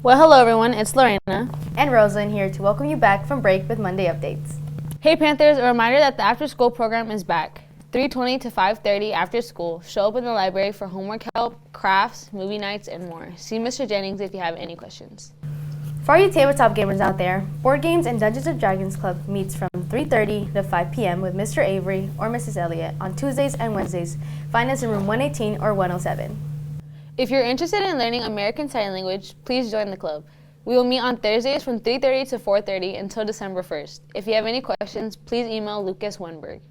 Well, hello everyone, it's Lorena and Rosalind here to welcome you back from break with Monday Updates. Hey Panthers, a reminder that the after school program is back. 3:20 to 5:30 after school. Show up in the library for homework help, crafts, movie nights, and more. See Mr. Jennings if you have any questions. For all you tabletop gamers out there, Board Games and Dungeons & Dragons Club meets from 3:30 to 5 p.m. with Mr. Avery or Mrs. Elliott on Tuesdays and Wednesdays. Find us in room 118 or 107. If you're interested in learning American Sign Language, please join the club. We will meet on Thursdays from 3:30 to 4:30 until December 1st. If you have any questions, please email Lucas Wenberg.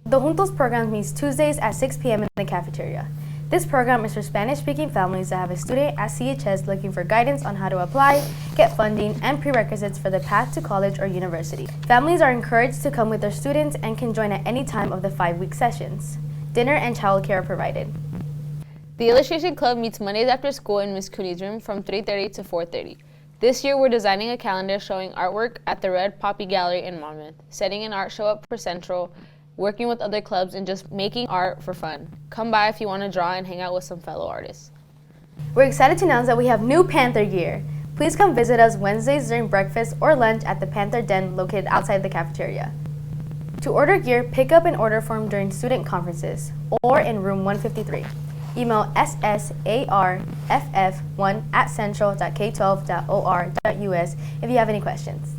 The Juntos program meets Tuesdays at 6 p.m. in the cafeteria. This program is for Spanish-speaking families that have a student at CHS looking for guidance on how to apply, get funding, and prerequisites for the path to college or university. Families are encouraged to come with their students and can join at any time of the 5-week sessions. Dinner and childcare are provided. The Illustration Club meets Mondays after school in Ms. Cooney's room from 3:30 to 4:30. This year, we're designing a calendar showing artwork at the Red Poppy Gallery in Monmouth, setting an art show up for Central, working with other clubs, and just making art for fun. Come by if you want to draw and hang out with some fellow artists. We're excited to announce that we have new Panther gear. Please come visit us Wednesdays during breakfast or lunch at the Panther Den located outside the cafeteria. To order gear, pick up an order form during student conferences or in room 153. Email ssarff1@central.k12.or.us if you have any questions.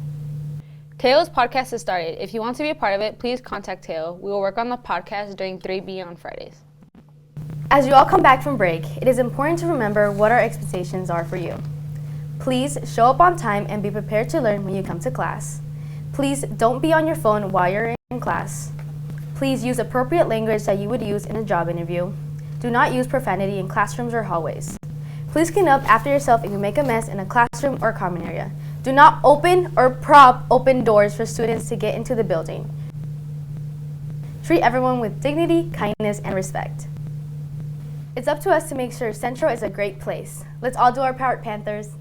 Teo's podcast has started. If you want to be a part of it, please contact Teo. We will work on the podcast during 3B on Fridays. As you all come back from break, it is important to remember what our expectations are for you. Please show up on time and be prepared to learn when you come to class. Please don't be on your phone while you're in class. Please use appropriate language that you would use in a job interview. Do not use profanity in classrooms or hallways. Please clean up after yourself if you make a mess in a classroom or common area. Do not open or prop open doors for students to get into the building. Treat everyone with dignity, kindness, and respect. It's up to us to make sure Central is a great place. Let's all do our part, Panthers.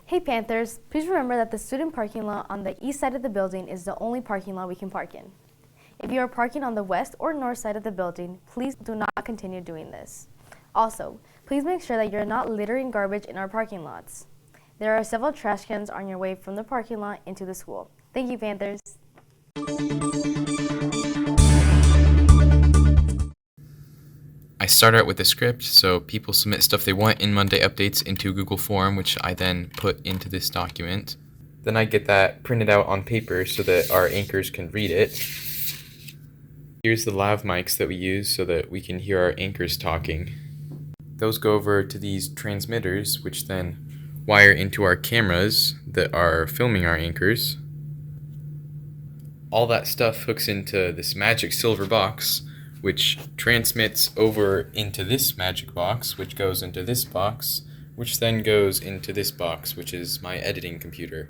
Hey Panthers, please remember that the student parking lot on the east side of the building is the only parking lot we can park in. If you are parking on the west or north side of the building, please do not continue doing this. Also, please make sure that you're not littering garbage in our parking lots. There are several trash cans on your way from the parking lot into the school. Thank you, Panthers. I start out with a script, so people submit stuff they want in Monday Updates into a Google form, which I then put into this document. Then I get that printed out on paper so that our anchors can read it. Here's the lav mics that we use so that we can hear our anchors talking. Those go over to these transmitters, which then wire into our cameras that are filming our anchors. All that stuff hooks into this magic silver box, which transmits over into this magic box, which goes into this box, which then goes into this box, which is my editing computer.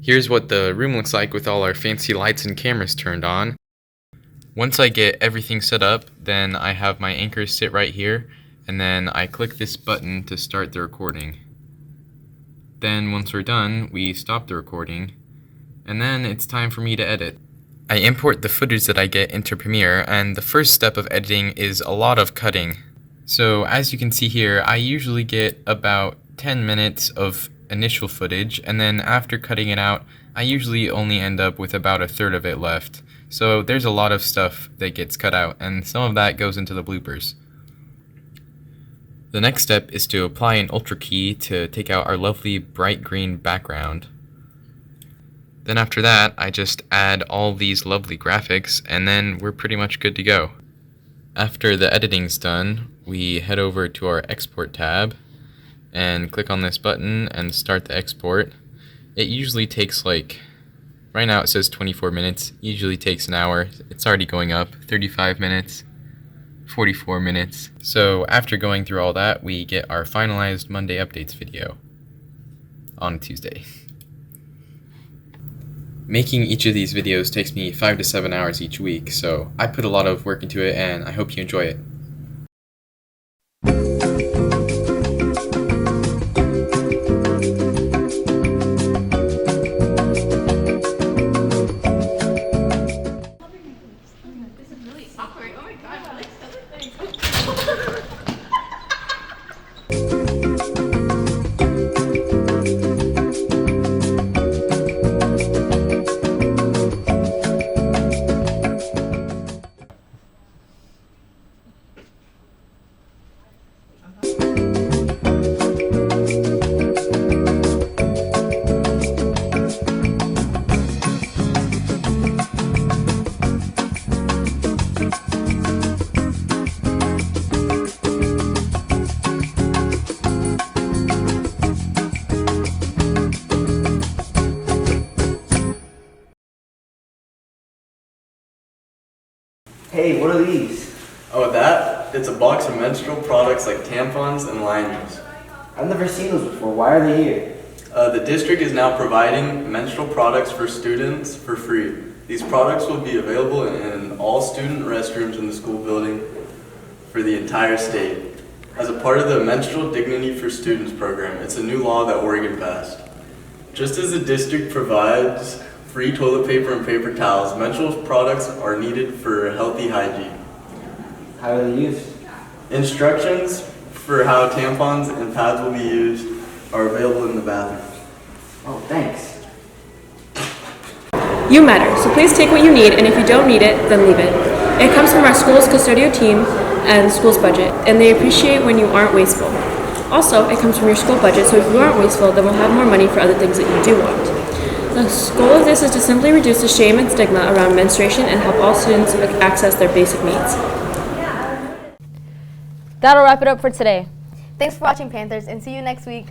Here's what the room looks like with all our fancy lights and cameras turned on. Once I get everything set up, then I have my anchors sit right here, and then I click this button to start the recording. Then once we're done, we stop the recording, and then it's time for me to edit. I import the footage that I get into Premiere, and the first step of editing is a lot of cutting. So as you can see here, I usually get about 10 minutes of initial footage, and then after cutting it out, I usually only end up with about a third of it left. So there's a lot of stuff that gets cut out, and some of that goes into the bloopers. The next step is to apply an Ultra key to take out our lovely bright green background. Then after that, I just add all these lovely graphics, and then we're pretty much good to go. After the editing's done, we head over to our Export tab, and click on this button and start the export. It usually takes right now it says 24 minutes, usually takes an hour. It's already going up, 35 minutes, 44 minutes. So after going through all that, we get our finalized Monday Updates video on Tuesday. Making each of these videos takes me 5 to 7 hours each week, so I put a lot of work into it and I hope you enjoy it. Hey, what are these? Oh, that? It's a box of menstrual products like tampons and liners. I've never seen those before. Why are they here? The district is now providing menstrual products for students for free. These products will be available in all student restrooms in the school building for the entire state. As a part of the Menstrual Dignity for Students program, it's a new law that Oregon passed. Just as the district provides free toilet paper and paper towels, menstrual products are needed for healthy hygiene. How are they used? Instructions for how tampons and pads will be used are available in the bathroom. Oh, thanks. You matter, so please take what you need, and if you don't need it, then leave it. It comes from our school's custodial team and school's budget, and they appreciate when you aren't wasteful. Also, it comes from your school budget, so if you aren't wasteful, then we'll have more money for other things that you do want. The goal of this is to simply reduce the shame and stigma around menstruation and help all students access their basic needs. That'll wrap it up for today. Thanks for watching, Panthers, and see you next week.